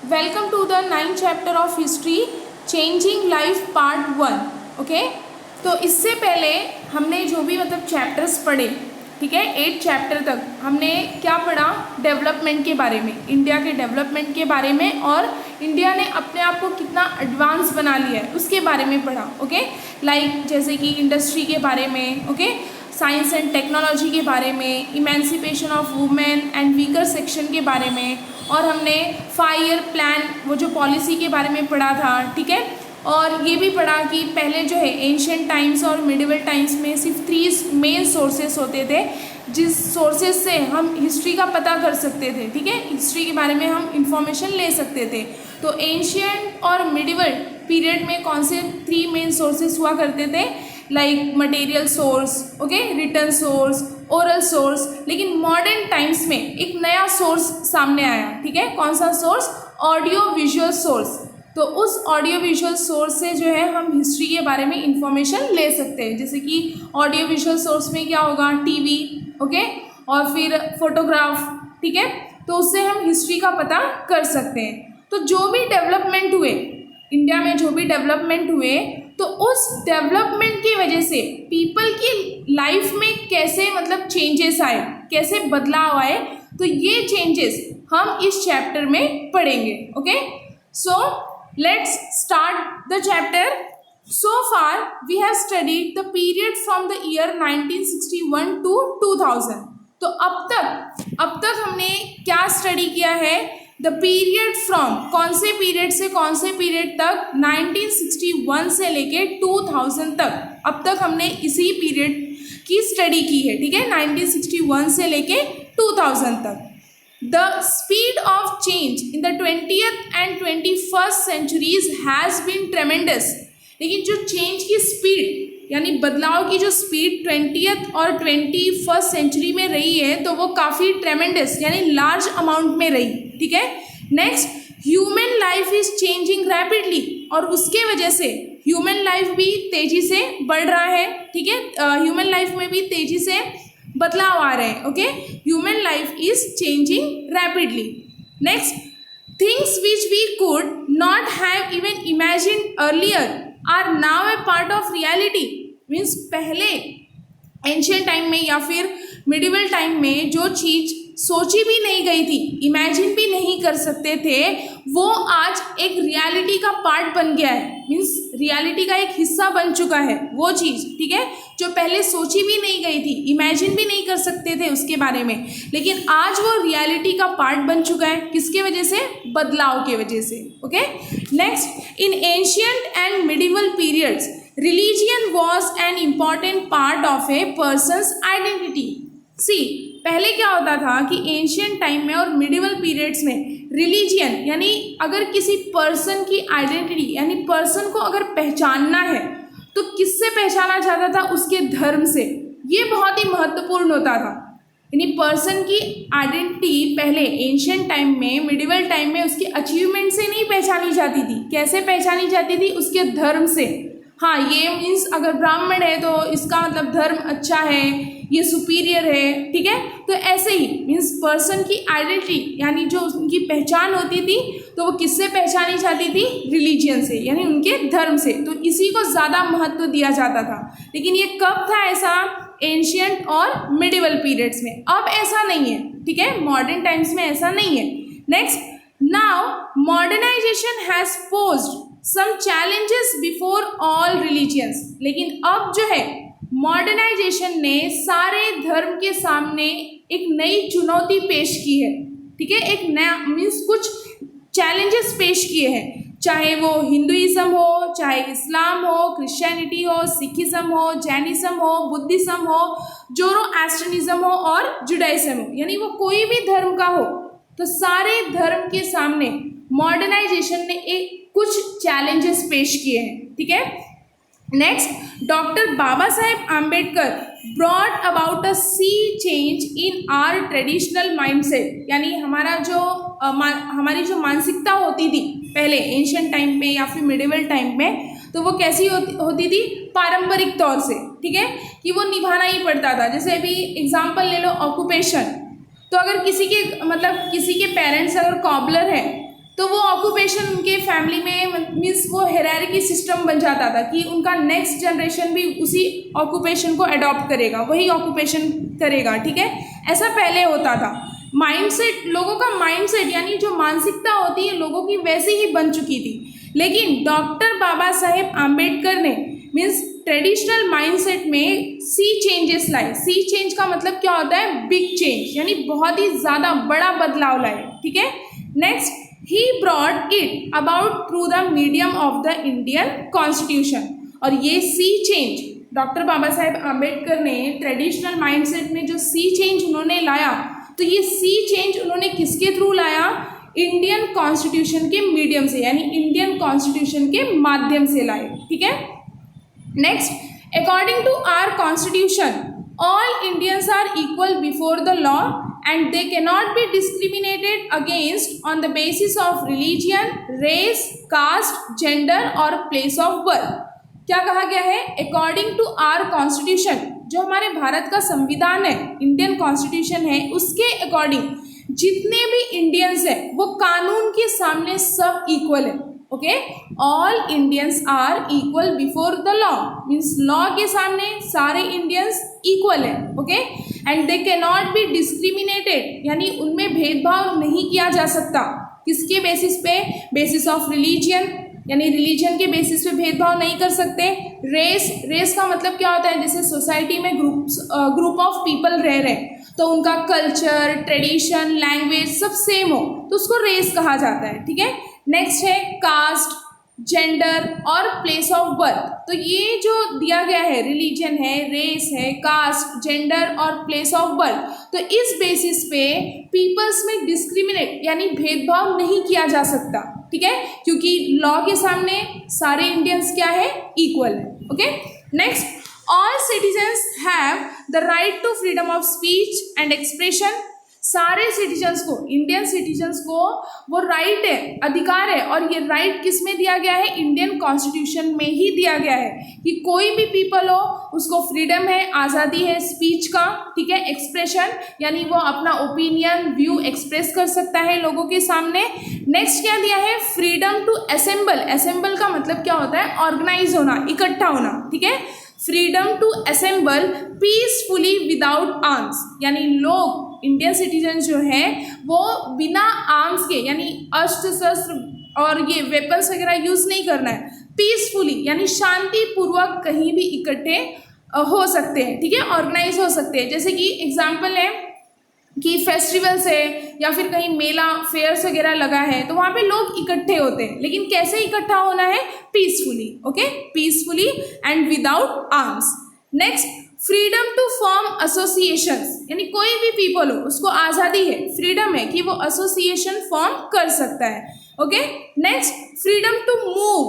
Welcome to the 9th chapter of history changing life part 1। Okay, तो इससे पहले हमने जो भी चैप्टर्स पढ़े, ठीक है, 8 चैप्टर तक हमने क्या पढ़ा, डेवलपमेंट के बारे में, इंडिया के डेवलपमेंट के बारे में, और इंडिया ने अपने आप को कितना एडवांस बना लिया है उसके बारे में पढ़ा। ओके, लाइक जैसे कि इंडस्ट्री के बारे में, ओके, साइंस एंड टेक्नोलॉजी के बारे में, emancipation of women and weaker section के बारे में, और हमने 5 ईयर प्लान वो जो पॉलिसी के बारे में पढ़ा था, ठीक है। और ये भी पढ़ा कि पहले जो है एंशिएंट टाइम्स और मिडिवल टाइम्स में सिर्फ 3 मेन सोर्सेस होते थे जिस सोर्सेस से हम हिस्ट्री का पता कर सकते थे, ठीक है, हिस्ट्री के बारे में हम इंफॉर्मेशन ले सकते थे। तो एंशिएंट और मिडिवल पीरियड में कौन से 3 मेन सोर्सेस हुआ करते थे, like material source, okay, return source, oral source. लेकिन मॉडर्न टाइम्स में एक नया सोर्स सामने आया, ठीक है, कौन सा सोर्स, ऑडियो विजुअल सोर्स। तो उस ऑडियो विजुअल सोर्स से जो है हम हिस्ट्री के बारे में इंफॉर्मेशन ले सकते हैं। जैसे कि ऑडियो विजुअल सोर्स में क्या होगा, टीवी, ओके, और फिर फोटोग्राफ, ठीक है, तो उससे हम हिस्ट्री का पता कर सकते हैं। तो जो भी डेवलपमेंट हुए इंडिया में, जो भी डेवलपमेंट हुए, तो उस डेवलपमेंट की वजह से पीपल की लाइफ में कैसे चेंजेस आए, कैसे बदलाव आए, तो ये चेंजेस हम इस चैप्टर में पढ़ेंगे। Okay, so let's start the chapter. So far we have studied the period from the year 1961 to 2000। तो अब तक हमने क्या स्टडी किया है, द पीरियड फ्रॉम, कौन से पीरियड से कौन से पीरियड तक, 1961 से लेके 2000 तक। अब तक हमने इसी पीरियड की स्टडी की है, ठीक है, 1961 से लेके 2000 तक। The speed of change in the 20th and 21st centuries has been tremendous। लेकिन जो चेंज की स्पीड यानी बदलाव की जो स्पीड 20th और 21st सेंचुरी में रही है, तो वो काफ़ी ट्रेमेंडस यानी लार्ज अमाउंट में रही, ठीक है। Next, human life is changing rapidly, और उसके वजह से ह्यूमन लाइफ भी तेज़ी से बढ़ रहा है, ठीक है, ह्यूमन लाइफ में भी तेज़ी से बदलाव आ रहे हैं। Okay, human life is changing rapidly. Next, things which we could not have even imagined earlier are now a part of reality. Means पहले एंशिएंट टाइम में या फिर मिडिवल टाइम में जो चीज़ सोची भी नहीं गई थी, इमेजिन भी नहीं कर सकते थे, वो आज एक रियलिटी का पार्ट बन गया है। मीन्स रियलिटी का एक हिस्सा बन चुका है वो चीज़, ठीक है, जो पहले सोची भी नहीं गई थी, इमेजिन भी नहीं कर सकते थे उसके बारे में, लेकिन आज वो रियलिटी का पार्ट बन चुका है। किसके वजह से, बदलाव के वजह से। Okay, next, in ancient and medieval periods religion was an important part of a person's identity. See, पहले क्या होता था कि एंशिएंट टाइम में और मिडिवल पीरियड्स में रिलीजियन यानी अगर किसी पर्सन की आइडेंटिटी यानी पर्सन को अगर पहचानना है तो किससे पहचाना जाता था, उसके धर्म से। ये बहुत ही महत्वपूर्ण होता था, यानी पर्सन की आइडेंटिटी पहले एंशिएंट टाइम में, मिडिवल टाइम में उसकी अचीवमेंट से नहीं पहचानी जाती थी। कैसे पहचानी जाती थी, उसके धर्म से। हाँ, ये मीन्स अगर ब्राह्मण है तो इसका धर्म अच्छा है, ये सुपीरियर है, ठीक है। तो ऐसे ही मीन्स पर्सन की आइडेंटिटी यानी जो उनकी पहचान होती थी, तो वो किससे पहचानी जाती थी, रिलीजियन से यानी उनके धर्म से। तो इसी को ज़्यादा महत्व दिया जाता था। लेकिन ये कब था ऐसा, एंशिएंट और मिडिवल पीरियड्स में। अब ऐसा नहीं है, ठीक है, मॉडर्न टाइम्स में ऐसा नहीं है। Next, now modernization has posed some challenges before all religions. लेकिन अब जो है मॉडर्नाइजेशन ने सारे धर्म के सामने एक नई चुनौती पेश की है, ठीक है, एक नया मीन्स कुछ चैलेंजेस पेश किए हैं, चाहे वो हिंदुइज्म हो, चाहे इस्लाम हो, क्रिश्चियनिटी हो, सिखिज्म हो, जैनिज्म हो, बुद्धिज्म हो, जोरोएस्ट्रियनिज्म हो और जुडाइज्म हो, यानी वो कोई भी धर्म का हो, तो सारे धर्म के सामने मॉडर्नाइजेशन ने एक कुछ चैलेंजेस पेश किए हैं, ठीक है। Next, doctor Baba Saheb Ambedkar brought about a sea change in our traditional mindset. यानी हमारी जो मानसिकता होती थी पहले एंशिएंट टाइम में या फिर मिडिवल टाइम में, तो वो कैसी होती थी, पारंपरिक तौर से, ठीक है, कि वो निभाना ही पड़ता था। जैसे अभी एग्जाम्पल ले लो, ऑक्यूपेशन। तो अगर किसी के पेरेंट्स अगर कॉबलर है तो वो ऑक्यूपेशन उनके फैमिली में मीन्स वो हेरारकी सिस्टम बन जाता था कि उनका नेक्स्ट जनरेशन भी उसी ऑक्यूपेशन को अडॉप्ट करेगा, वही ऑक्यूपेशन करेगा, ठीक है। ऐसा पहले होता था। माइंडसेट, लोगों का माइंडसेट यानी जो मानसिकता होती है लोगों की वैसी ही बन चुकी थी। लेकिन डॉक्टर बाबा साहेब आम्बेडकर ने मीन्स ट्रेडिशनल माइंडसेट में सी चेंजेस लाए। सी चेंज का मतलब क्या होता है? बिग चेंज, यानी बहुत ही ज़्यादा बड़ा बदलाव लाए, ठीक है। Next, he brought it about through the medium of the Indian Constitution। और ये सी चेंज डॉक्टर बाबा साहेब आम्बेडकर ने ट्रेडिशनल माइंडसेट में जो सी चेंज उन्होंने लाया, तो ये सी चेंज उन्होंने किसके थ्रू लाया? इंडियन कॉन्स्टिट्यूशन के मीडियम से, यानी इंडियन कॉन्स्टिट्यूशन के माध्यम से लाए, ठीक है। Next, according to our constitution all Indians are equal before the law and they cannot be discriminated against on the basis of religion, race, caste, gender or place of birth। क्या कहा गया है? अकॉर्डिंग टू आवर कॉन्स्टिट्यूशन, जो हमारे भारत का संविधान है, Indian constitution है, उसके अकॉर्डिंग जितने भी इंडियंस हैं वो कानून के सामने सब इक्वल है। Okay, all Indians are equal before the law, means law के सामने सारे इंडियंस इक्वल है। Okay, and they can not be discriminated, यानी उनमें भेदभाव नहीं किया जा सकता। किसके बेसिस पे? बेसिस ऑफ रिलीजियन, यानी रिलीजन के बेसिस पे भेदभाव नहीं कर सकते। रेस, रेस का मतलब क्या होता है? जैसे सोसाइटी में ग्रुप ऑफ पीपल रह रहे हैं तो उनका कल्चर, ट्रेडिशन, लैंग्वेज सब सेम हो तो उसको रेस कहा जाता है, ठीक है। नेक्स्ट है कास्ट, जेंडर और प्लेस ऑफ बर्थ। तो ये जो दिया गया है, रिलीजन है, रेस है, कास्ट, जेंडर और प्लेस ऑफ बर्थ, तो इस बेसिस पे पीपल्स में डिस्क्रिमिनेट यानी भेदभाव नहीं किया जा सकता, ठीक है, क्योंकि लॉ के सामने सारे इंडियंस क्या है? इक्वल है। Okay, next, all citizens have the right to freedom of speech and expression. सारे सिटीजन्स को, इंडियन सिटीजन्स को वो राइट है, अधिकार है, और ये राइट किस में दिया गया है? इंडियन कॉन्स्टिट्यूशन में ही दिया गया है कि कोई भी पीपल हो उसको फ्रीडम है, आज़ादी है स्पीच का, ठीक है, एक्सप्रेशन यानी वो अपना ओपिनियन, व्यू एक्सप्रेस कर सकता है लोगों के सामने। नेक्स्ट क्या दिया है? Freedom to assemble. असेंबल का मतलब क्या होता है? ऑर्गेनाइज होना, इकट्ठा होना, ठीक है। Freedom to assemble peacefully without arms, यानी लोग इंडियन सिटीजन जो हैं वो बिना आर्म्स के यानी अस्त्र शस्त्र और ये वेपन्स वगैरह यूज़ नहीं करना है, पीसफुली यानी शांतिपूर्वक कहीं भी इकट्ठे हो सकते हैं, ठीक है, ऑर्गेनाइज हो सकते हैं। जैसे कि एग्जाम्पल है कि फेस्टिवल्स है या फिर कहीं मेला फेयर्स वगैरह लगा है तो वहाँ पे लोग इकट्ठे होते हैं, लेकिन कैसे इकट्ठा होना है? Peacefully. Okay, peacefully and without arms. Next, freedom to form associations, यानी कोई भी पीपल हो उसको आज़ादी है, फ्रीडम है कि वो एसोसिएशन फॉर्म कर सकता है। Okay, next, freedom to move,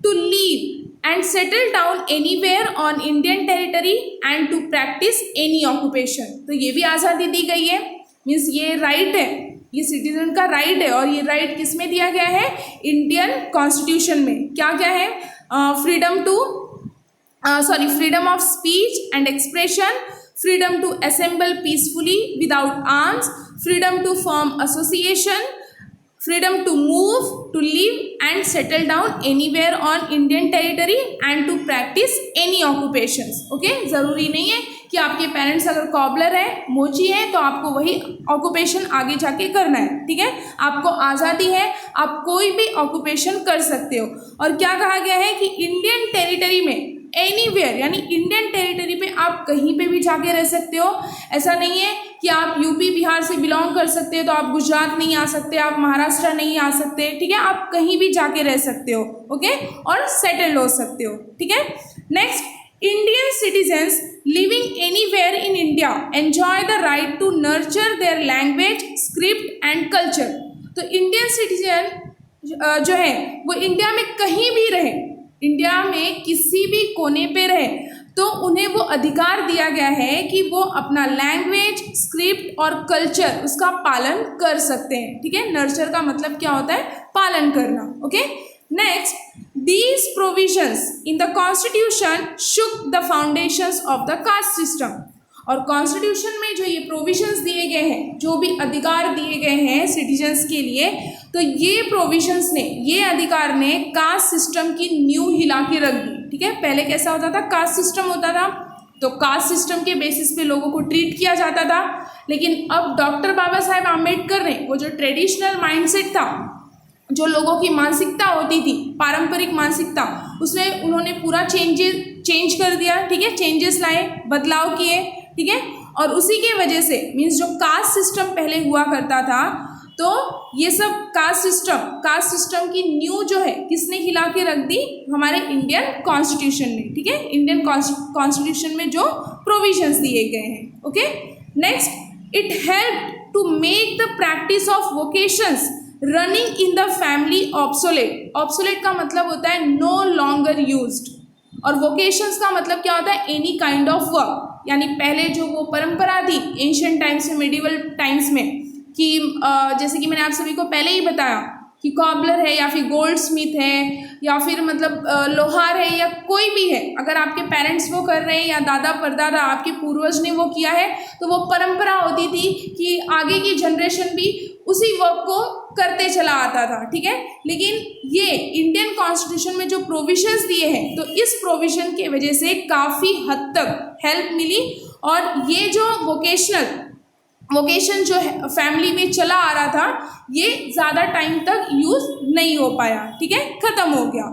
to leave and settle down anywhere on Indian territory and to practise any occupation. तो ये भी आज़ादी दी गई है, मीन्स ये राइट है, ये सिटीजन का राइट है, और ये राइट किस में दिया गया है? इंडियन कॉन्स्टिट्यूशन में। क्या क्या है? Freedom of speech and expression, freedom to assemble peacefully without arms, freedom to form association, freedom to move, to live and settle down anywhere on Indian territory and to practise any occupations. Okay, ज़रूरी नहीं है कि आपके parents अगर cobbler है, मोची है, तो आपको वही ऑक्यूपेशन आगे जाके करना है, ठीक है। आपको आज़ादी है, आप कोई भी ऑक्यूपेशन कर सकते हो। और क्या कहा गया है कि इंडियन टेरिटरी में एनीवेयर यानी इंडियन टेरिटरी पे आप कहीं पे भी जाके रह सकते हो। ऐसा नहीं है कि आप यूपी बिहार से बिलोंग कर सकते हो तो आप गुजरात नहीं आ सकते, आप महाराष्ट्र नहीं आ सकते, ठीक है, आप कहीं भी जाके रह सकते हो। ओके, और सेटल्ड हो सकते हो, ठीक है। Next, Indian citizens living anywhere in India enjoy the right to nurture their language, script and culture. तो इंडियन सिटीजन जो है वो इंडिया में कहीं भी रहे, इंडिया में किसी भी कोने पे रहे, तो उन्हें वो अधिकार दिया गया है कि वो अपना लैंग्वेज, स्क्रिप्ट और कल्चर उसका पालन कर सकते हैं, ठीक है। नर्चर का मतलब क्या होता है? पालन करना। Okay, next, these provisions in the constitution shook the foundations of the caste system. और कॉन्स्टिट्यूशन में जो ये प्रोविजंस दिए गए हैं, जो भी अधिकार दिए गए हैं सिटीजन्स के लिए, तो ये प्रोविजंस ने, ये अधिकार ने कास्ट सिस्टम की नींव हिला के रख दी। ठीक है, पहले कैसा होता था, कास्ट सिस्टम होता था, तो कास्ट सिस्टम के बेसिस पे लोगों को ट्रीट किया जाता था। लेकिन अब डॉक्टर बाबा साहेब आम्बेडकर ने वो जो ट्रेडिशनल माइंडसेट था, जो लोगों की मानसिकता होती थी, पारंपरिक मानसिकता, उसमें उन्होंने पूरा चेंज कर दिया। ठीक है, चेंजेस लाए, बदलाव किए। ठीक है, और उसी के वजह से मीन्स जो कास्ट सिस्टम पहले हुआ करता था, तो ये सब कास्ट सिस्टम की न्यू जो है किसने हिला के रख दी, हमारे इंडियन कॉन्स्टिट्यूशन ने। ठीक है, इंडियन कॉन्स्टिट्यूशन में जो प्रोविजंस दिए गए हैं। Okay, next, it help to make the practice of vocations running in the family obsolete. Obsolete का मतलब होता है नो लॉन्गर यूज्ड, और वोकेशंस का मतलब क्या होता है, एनी काइंड ऑफ वर्क। यानी पहले जो वो परंपरा थी एंशिएंट टाइम्स में, मेडिवल टाइम्स में, कि जैसे कि मैंने आप सभी को पहले ही बताया कि कॉबलर है या फिर गोल्ड स्मिथ है या फिर मतलब लोहार है या कोई भी है, अगर आपके पेरेंट्स वो कर रहे हैं या दादा परदादा आपके पूर्वज ने वो किया है, तो वो परंपरा होती थी कि आगे की जनरेशन भी उसी वर्क को करते चला आता था। ठीक है, लेकिन ये इंडियन कॉन्स्टिट्यूशन में जो प्रोविजंस दिए हैं, तो इस प्रोविजन के वजह से काफ़ी हद तक हेल्प मिली, और ये जो वोकेशन जो है फैमिली में चला आ रहा था, ये ज़्यादा टाइम तक यूज़ नहीं हो पाया। ठीक है, ख़त्म हो गया।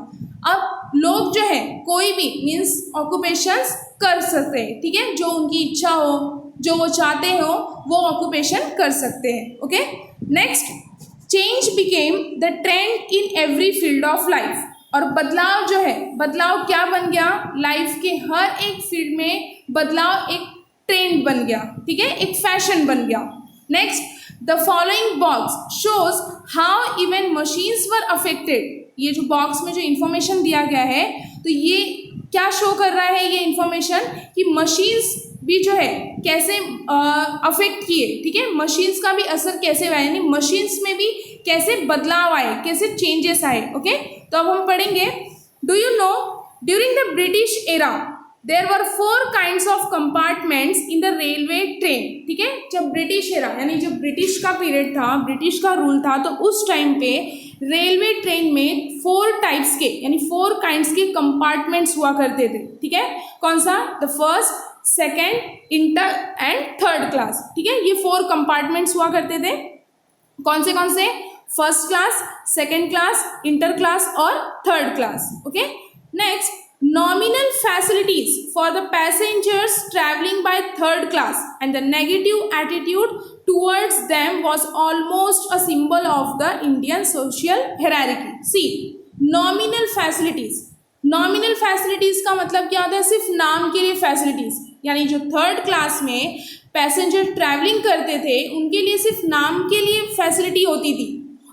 अब लोग जो है कोई भी मीन्स ऑक्यूपेशंस कर सकते हैं। ठीक है, जो उनकी इच्छा हो, जो वो चाहते हो, वो ऑक्यूपेशन कर सकते हैं। Okay, next, change became the trend in every field of life. और बदलाव जो है, बदलाव क्या बन गया, लाइफ के हर एक फील्ड में बदलाव एक ट्रेंड बन गया। ठीक है, एक फैशन बन गया। Next, the following box shows how even machines were affected. ये जो बॉक्स में जो इंफॉर्मेशन दिया गया है, तो ये क्या शो कर रहा है, ये इंफॉर्मेशन कि मशीन्स भी जो है कैसे अफेक्ट किए। ठीक है, मशीन्स का भी असर कैसे हुआ, यानी मशीन्स में भी कैसे बदलाव आए, कैसे चेंजेस आए। ओके, तो अब हम पढ़ेंगे, do you know during the British era there were 4 kinds of compartments in the railway train. ठीक है, जब ब्रिटिश एरा यानी जब ब्रिटिश का पीरियड था, ब्रिटिश का रूल था, तो उस टाइम पे रेलवे ट्रेन में 4 टाइप्स के यानी 4 काइंड्स के कंपार्टमेंट्स हुआ करते थे। ठीक है, कौन सा, the first, second, inter and third class. ठीक है, ये 4 कंपार्टमेंट्स हुआ करते थे। कौन से, first class, second class, inter class और third class. Okay, next, nominal facilities for the passengers traveling by third class and the negative attitude towards them was almost a symbol of the Indian social hierarchy. See, nominal facilities, nominal facilities का मतलब क्या होता है, सिर्फ नाम के लिए facilities, यानी जो थर्ड क्लास में पैसेंजर ट्रैवलिंग करते थे उनके लिए सिर्फ नाम के लिए फैसिलिटी होती थी,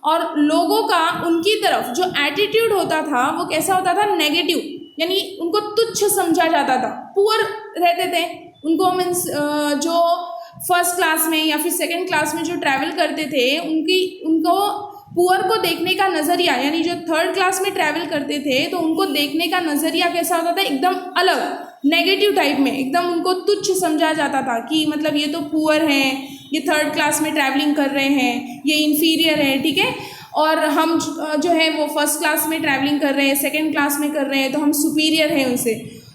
और लोगों का उनकी तरफ जो एटीट्यूड होता था वो कैसा होता था, नेगेटिव, यानी उनको तुच्छ समझा जाता था, पुअर रहते थे उनको। मीन्स जो फर्स्ट क्लास में या फिर सेकंड क्लास में जो ट्रैवल करते थे उनको पुअर को देखने का नज़रिया, यानी जो थर्ड क्लास में ट्रैवल करते थे तो उनको देखने का नज़रिया कैसा होता था, एकदम अलग, नेगेटिव टाइप में, एकदम उनको तुच्छ समझा जाता था कि मतलब ये तो पुअर हैं, ये थर्ड क्लास में ट्रैवलिंग कर रहे हैं, ये इन्फीरियर है। ठीक है, और हम जो है वो फर्स्ट क्लास में ट्रैवलिंग कर रहे हैं, सेकंड क्लास में कर रहे हैं, तो हम सुपीरियर हैं उनसे,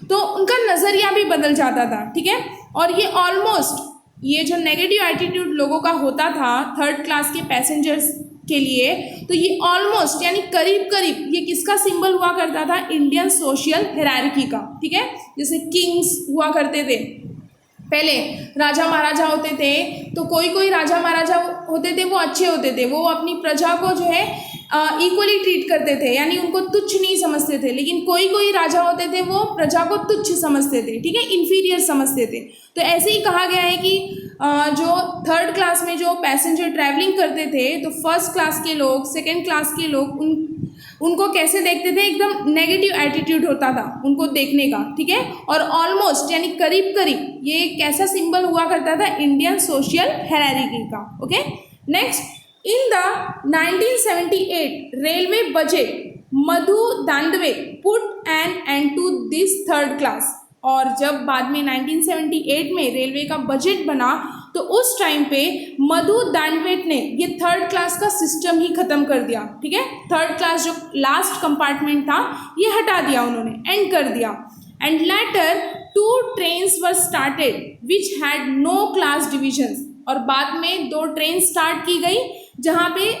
तो उनका नज़रिया भी बदल जाता था। ठीक है, और ये ऑलमोस्ट ये जो नेगेटिव एटीट्यूड लोगों का होता था थर्ड क्लास के पैसेंजर्स के लिए, तो ये ऑलमोस्ट यानी करीब करीब ये किसका सिंबल हुआ करता था, इंडियन सोशल हायरार्की का। ठीक है, जैसे किंग्स हुआ करते थे, पहले राजा महाराजा होते थे, तो कोई राजा महाराजा होते थे वो अच्छे होते थे, वो अपनी प्रजा को जो है इक्वली ट्रीट करते थे, यानी उनको तुच्छ नहीं समझते थे। लेकिन कोई राजा होते थे वो प्रजा को तुच्छ समझते थे, ठीक है, इन्फीरियर समझते थे। तो ऐसे ही कहा गया है कि जो थर्ड क्लास में जो पैसेंजर ट्रैवलिंग करते थे, तो फर्स्ट क्लास के लोग, सेकेंड क्लास के लोग उनको कैसे देखते थे, एकदम नेगेटिव एटीट्यूड होता था उनको देखने का। ठीक है, और ऑलमोस्ट यानी करीब करीब ये कैसा सिंबल हुआ करता था, इंडियन सोशल हायरार्की का। Okay, next, in the 1978 railway budget, Madhu Dandavate put an end to this third class. और जब बाद में 1978 में रेलवे का बजट बना तो उस टाइम पे मधु दानवेट ने ये थर्ड क्लास का सिस्टम ही खत्म कर दिया। ठीक है, थर्ड क्लास जो लास्ट कंपार्टमेंट था ये हटा दिया उन्होंने, एंड कर दिया। And later 2 trains were started which had no class divisions, और बाद में 2 ट्रेन स्टार्ट की गई जहाँ पे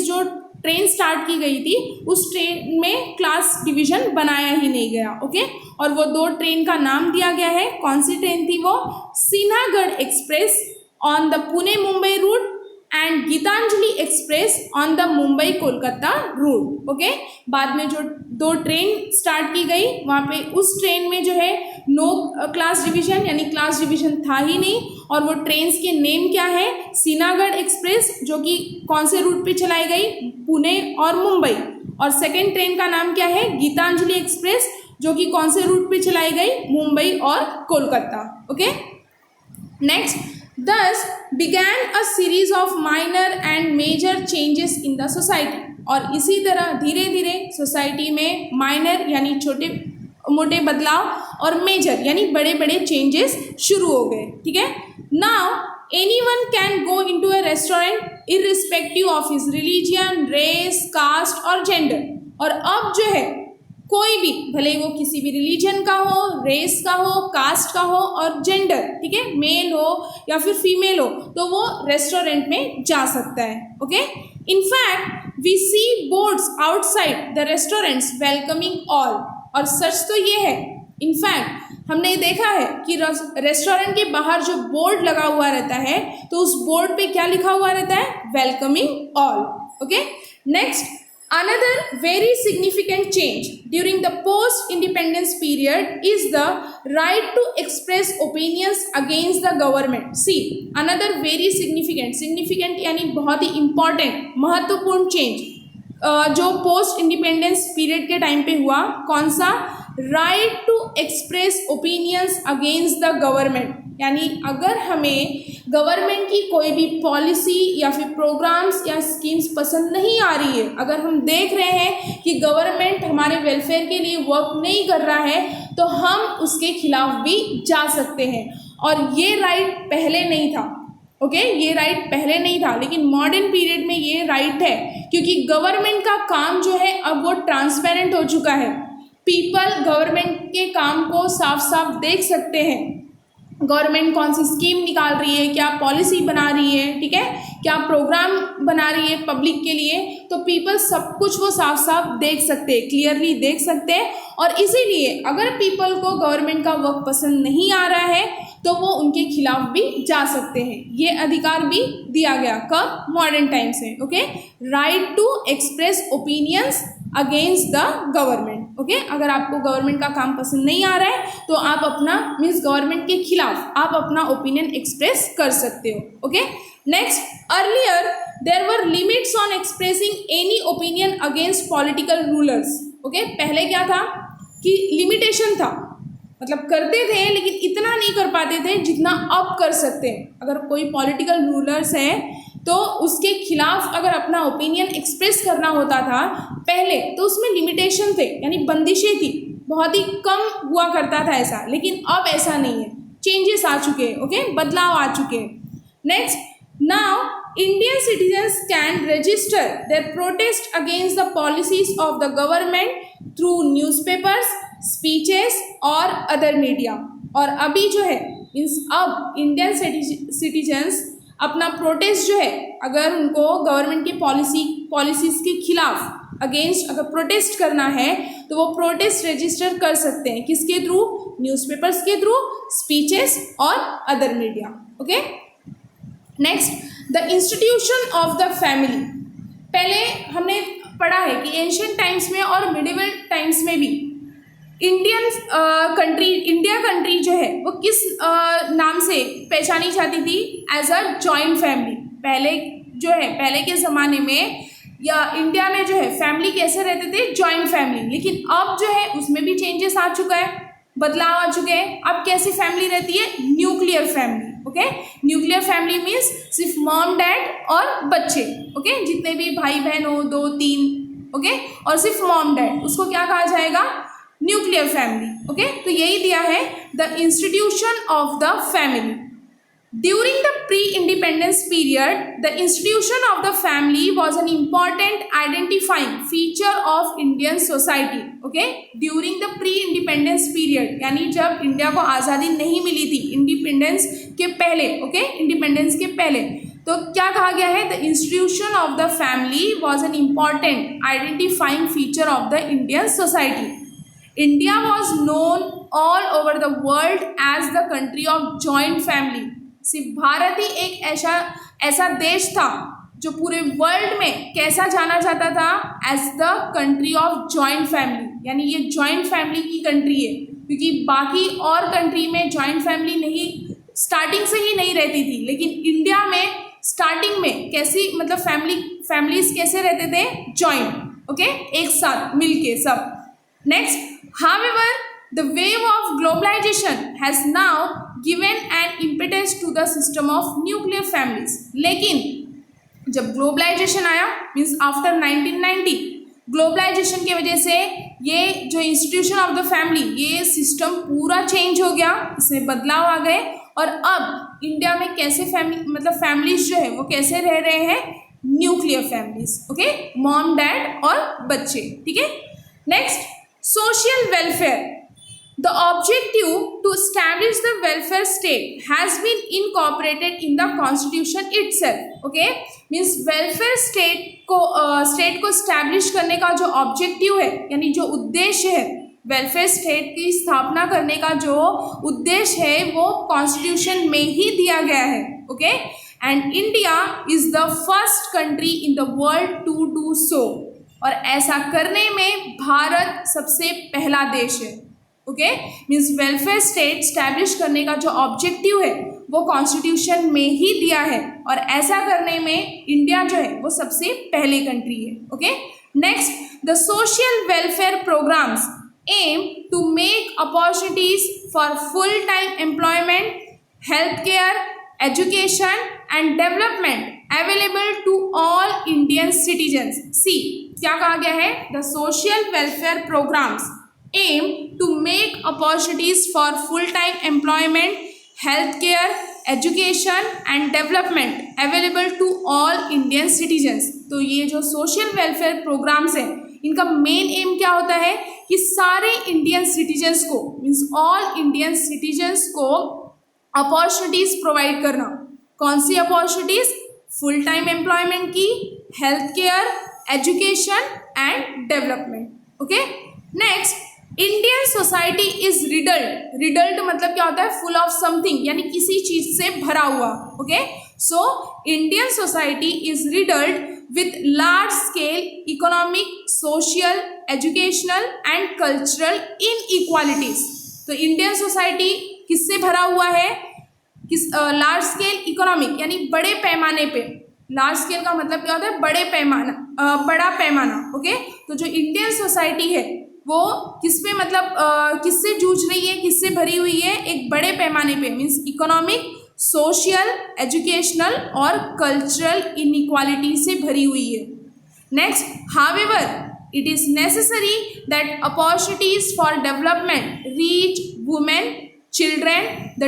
जो ट्रेन स्टार्ट की गई थी उस ट्रेन में क्लास डिवीजन बनाया ही नहीं गया। ओके, और वो 2 ट्रेन का नाम दिया गया है। कौन सी ट्रेन थी वो? Sinhagad express on the Pune Mumbai route and Gitanjali express on the Mumbai Kolkata route. Okay, बाद में जो 2 ट्रेन स्टार्ट की गई वहाँ पे उस ट्रेन में जो है नो क्लास डिवीजन, यानी क्लास डिवीजन था ही नहीं, और वो ट्रेन्स के नेम क्या है? सिन्हागढ़ एक्सप्रेस, जो कि कौन से रूट पे चलाई गई? पुणे और मुंबई। और सेकेंड ट्रेन का नाम क्या है? गीतांजलि एक्सप्रेस, जो कि कौन से रूट पे चलाई गई? मुंबई और Kolkata. Okay, next, thus began a series of minor and major changes in the society। और इसी तरह धीरे धीरे सोसाइटी में माइनर यानी छोटे मोटे बदलाव और मेजर यानी बड़े बड़े चेंजेस शुरू हो गए। ठीक है, now anyone can go into a restaurant irrespective of his religion, race, caste और gender। और अब जो है कोई भी, भले वो किसी भी रिलीजन का हो, रेस का हो, कास्ट का हो और जेंडर, ठीक है, मेल हो या फिर फीमेल हो, तो वो रेस्टोरेंट में जा सकता है। Okay, in fact we see boards outside the restaurants welcoming all. और सच तो ये है, इनफैक्ट हमने देखा है कि रेस्टोरेंट के बाहर जो बोर्ड लगा हुआ रहता है तो उस बोर्ड पे क्या लिखा हुआ रहता है? Welcoming all. Okay, next, another very significant change during the post-independence period is the right to express opinions against the government। See, another very significant यानी बहुत ही important, महत्वपूर्ण change जो पोस्ट इंडिपेंडेंस पीरियड के टाइम पे हुआ। कौन सा? Right to express opinions against the government, यानी अगर हमें गवर्नमेंट की कोई भी पॉलिसी या फिर प्रोग्राम्स या स्कीम्स पसंद नहीं आ रही है, अगर हम देख रहे हैं कि गवर्नमेंट हमारे वेलफेयर के लिए वर्क नहीं कर रहा है, तो हम उसके खिलाफ भी जा सकते हैं। और ये राइट पहले नहीं था। ओके, ये राइट पहले नहीं था, लेकिन मॉडर्न पीरियड में ये राइट है, क्योंकि गवर्नमेंट का काम जो है अब वो ट्रांसपेरेंट हो चुका है। पीपल गवर्नमेंट के काम को साफ साफ देख सकते हैं, गवर्नमेंट कौन सी स्कीम निकाल रही है, क्या पॉलिसी बना रही है, ठीक है, क्या प्रोग्राम बना रही है पब्लिक के लिए, तो पीपल सब कुछ वो साफ साफ देख सकते हैं, क्लियरली देख सकते हैं। और इसीलिए अगर पीपल को गवर्नमेंट का वर्क पसंद नहीं आ रहा है तो वो उनके खिलाफ भी जा सकते हैं। ये अधिकार भी दिया गया कब? मॉडर्न टाइम्स में। Okay, right to express opinions against the government. Okay, अगर आपको गवर्नमेंट का काम पसंद नहीं आ रहा है तो आप अपना मीन्स गवर्नमेंट के खिलाफ आप अपना ओपिनियन एक्सप्रेस कर सकते हो। Okay, next, earlier there were limits on expressing any opinion against political rulers. Okay, पहले क्या था कि लिमिटेशन था, मतलब करते थे लेकिन इतना नहीं कर पाते थे जितना अब कर सकते हैं। अगर कोई पॉलिटिकल रूलर्स है तो उसके खिलाफ अगर अपना ओपिनियन एक्सप्रेस करना होता था पहले, तो उसमें लिमिटेशन थे, यानी बंदिशें थी, बहुत ही कम हुआ करता था ऐसा। लेकिन अब ऐसा नहीं है, चेंजेस आ चुके हैं। ओके, बदलाव आ चुके हैं। Next, now Indian citizens can register their protest against the policies of the government through newspapers, speeches और अदर मीडिया। और अभी जो है मीन्स अब इंडियन सिटीजन्स अपना प्रोटेस्ट जो है, अगर उनको गवर्नमेंट के पॉलिसीज़ के खिलाफ अगेंस्ट अगर प्रोटेस्ट करना है तो वो प्रोटेस्ट रजिस्टर कर सकते हैं। किसके थ्रू? न्यूज़पेपर्स के थ्रू, स्पीचेस और other media. Okay, next, the institution of the family. पहले हमने पढ़ा है कि एंशियंट टाइम्स में और मिडिवल टाइम्स में भी इंडिया कंट्री जो है वो किस नाम से पहचानी जाती थी? As a joint family. पहले जो है, पहले के ज़माने में या इंडिया में जो है फैमिली कैसे रहते थे? Joint family. लेकिन अब जो है उसमें भी चेंजेस आ चुका है, बदलाव आ चुके हैं। अब कैसी फैमिली रहती है? Nuclear family. Okay, nuclear family means सिर्फ मॉम डैड और बच्चे। ओके, जितने भी भाई बहन हो, 2 3, ओके, और सिर्फ मॉम डैड, उसको क्या कहा जाएगा? Nuclear family. ओके, तो यही दिया है, the institution of the family. During the pre-independence period, the institution of the family was an important identifying feature of Indian society. Okay, during the pre-independence period, यानी जब इंडिया को आज़ादी नहीं मिली थी, इंडिपेंडेंस के पहले, ओके, इंडिपेंडेंस के पहले, तो क्या कहा गया है, the institution of the family was an important identifying feature of the Indian society. India was known all over the world as the country of joint family. सिर्फ भारत ही एक ऐसा देश था जो पूरे वर्ल्ड में कैसा जाना जाता था, as the country of joint family, यानी ये जॉइंट फैमिली की कंट्री है, क्योंकि बाकी और कंट्री में जॉइंट फैमिली नहीं, स्टार्टिंग से ही नहीं रहती थी, लेकिन इंडिया में स्टार्टिंग में कैसी, मतलब फैमिलीज कैसे रहते थे, जॉइंट, ओके, एक साथ मिलके सब। Next, however the wave of globalization has now given an impetus to the system of nuclear families। लेकिन जब ग्लोबलाइजेशन आया, मीन्स आफ्टर 1990, ग्लोबलाइजेशन की वजह से ये जो इंस्टीट्यूशन ऑफ द फैमिली, ये सिस्टम पूरा चेंज हो गया, इसमें बदलाव आ गए, और अब इंडिया में कैसे फैमिली, मतलब फैमिलीज जो है वो कैसे रह रहे हैं, nuclear families. Okay, mom dad और बच्चे। ठीक है, next, social welfare. The objective to establish the welfare state has been incorporated in the constitution itself. Okay, means welfare state को establish करने का जो objective है, यानी जो उद्देश्य है, welfare state की स्थापना करने का जो उद्देश्य है, वो constitution में ही दिया गया है। Okay, and India is the first country in the world to do so। और ऐसा करने में भारत सबसे पहला देश है। Okay, means welfare state establish करने का जो ऑब्जेक्टिव है वो कॉन्स्टिट्यूशन में ही दिया है, और ऐसा करने में इंडिया जो है वो सबसे पहले कंट्री है। Okay, next, the social welfare programs aim to make opportunities for full time employment, health care, education and development available to all Indian citizens. See, क्या कहा गया है, the social welfare programs aim to make opportunities for full-time employment, healthcare, education and development available to all Indian citizens। तो ये जो social welfare programmes हैं, इनका main M क्या होता है कि सारे इंडियन सिटीजन्स को, मीन्स ऑल इंडियन सिटीजन्स को अपॉर्चुनिटीज़ प्रोवाइड करना। कौन सी अपॉर्चुनिटीज़, फुल टाइम एम्प्लॉयमेंट की, health care, education and development. Okay, next, Indian society is riddled. Riddled मतलब क्या होता है, फुल ऑफ समथिंग, यानी किसी चीज से भरा हुआ। Okay, so Indian society is riddled with large scale economic, social, educational and cultural inequalities. तो इंडियन सोसाइटी किससे भरा हुआ है, लार्ज स्केल इकोनॉमिक, यानी बड़े पैमाने पे। लार्ज स्केल का मतलब क्या होता है, बड़ा पैमाना। ओके, तो जो इंडियन सोसाइटी है वो किस पे, मतलब किससे जूझ रही है, किससे भरी हुई है, एक बड़े पैमाने पे, मीन्स इकोनॉमिक, सोशल, एजुकेशनल और कल्चरल इनइक्वालिटी से भरी हुई है। Next, however it is necessary that opportunities for development reach women, children, the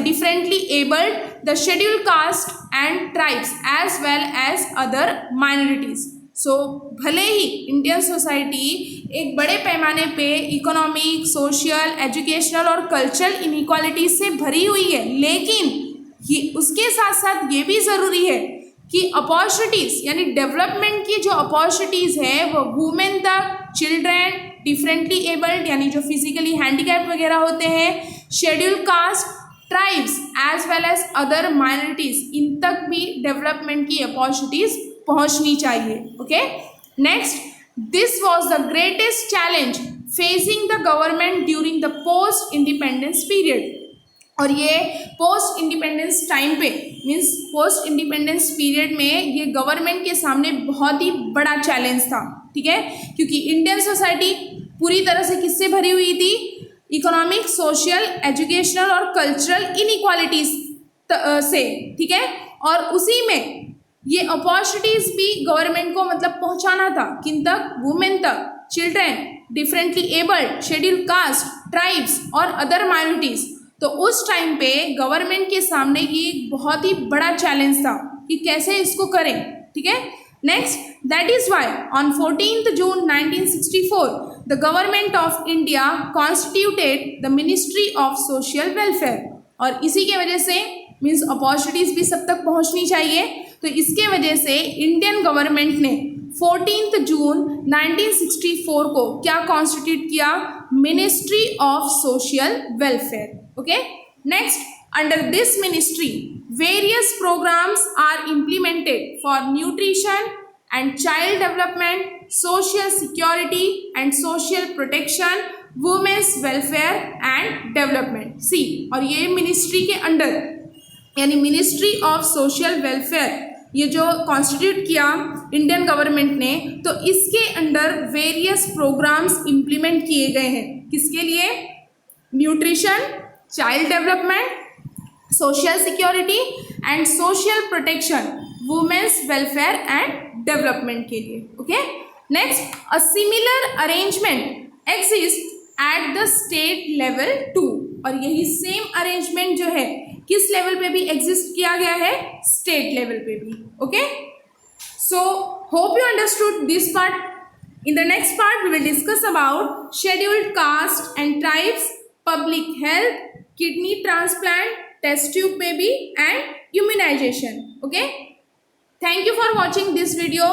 differently abled, the scheduled caste and tribes as well as other minorities। सो भले ही Indian society एक बड़े पैमाने पे इकोनॉमिक, सोशल, एजुकेशनल और कल्चरल इनइक्वालिटी से भरी हुई है, लेकिन ये उसके साथ साथ ये भी ज़रूरी है कि अपॉर्चुनिटीज़, यानी डेवलपमेंट की जो अपॉर्चुनिटीज़ है वो वुमेन तक, चिल्ड्रेन, डिफरेंटली एबल्ड यानी जो फिजिकली हैंडीकैप वगैरह होते हैं, schedule caste, tribes as well as other minorities, इन तक भी डेवलपमेंट की अपॉर्चुनिटीज़ पहुंचनी चाहिए। Okay, next, this was the greatest challenge facing the government during the post independence period. और ये पोस्ट इंडिपेंडेंस टाइम पे, मीन्स पोस्ट इंडिपेंडेंस पीरियड में ये गवर्नमेंट के सामने बहुत ही बड़ा चैलेंज था। ठीक है, क्योंकि इंडियन सोसाइटी पूरी तरह से किससे भरी हुई थी, इकोनॉमिक, सोशल, एजुकेशनल और कल्चरल इनइक्वालिटीज से। ठीक है, और उसी में ये अपॉर्चुनिटीज़ भी गवर्नमेंट को मतलब पहुंचाना था, किन तक, वुमेन तक, children, differently abled, schedule caste, tribes और अदर माइनॉरिटीज। तो उस टाइम पे गवर्नमेंट के सामने ये एक बहुत ही बड़ा चैलेंज था कि कैसे इसको करें, ठीक है। Next, that is why on 14 June 1964 the government of India constituted the ministry of social welfare. और इसी के वजह से मीन्स अपॉर्चुनिटीज भी सब तक पहुंचनी चाहिए, तो इसके वजह से इंडियन गवर्नमेंट ने 14 जून 1964 को क्या कॉन्स्टिट्यूट किया, ministry of social welfare. Okay, next, under this ministry various programs are implemented for nutrition and child development, social security and social protection, women's welfare and development. See, और ये ministry के under यानी ministry of social welfare ये जो constitute किया Indian government ने, तो इसके अंडर वेरियस प्रोग्राम्स इम्प्लीमेंट किए गए हैं। किसके लिए? Nutrition, child development, social security and social protection, women's welfare and development के लिए। Okay, next, a similar arrangement exist at the state level too. और यही सेम अरेंजमेंट जो है किस लेवल पे भी एग्जिस्ट किया गया है? स्टेट लेवल पे भी। Okay, so hope you understood this part. In the next part, we will discuss about scheduled caste and tribes, public health, kidney transplant, test tube baby and immunization. Okay. Thank you for watching this video.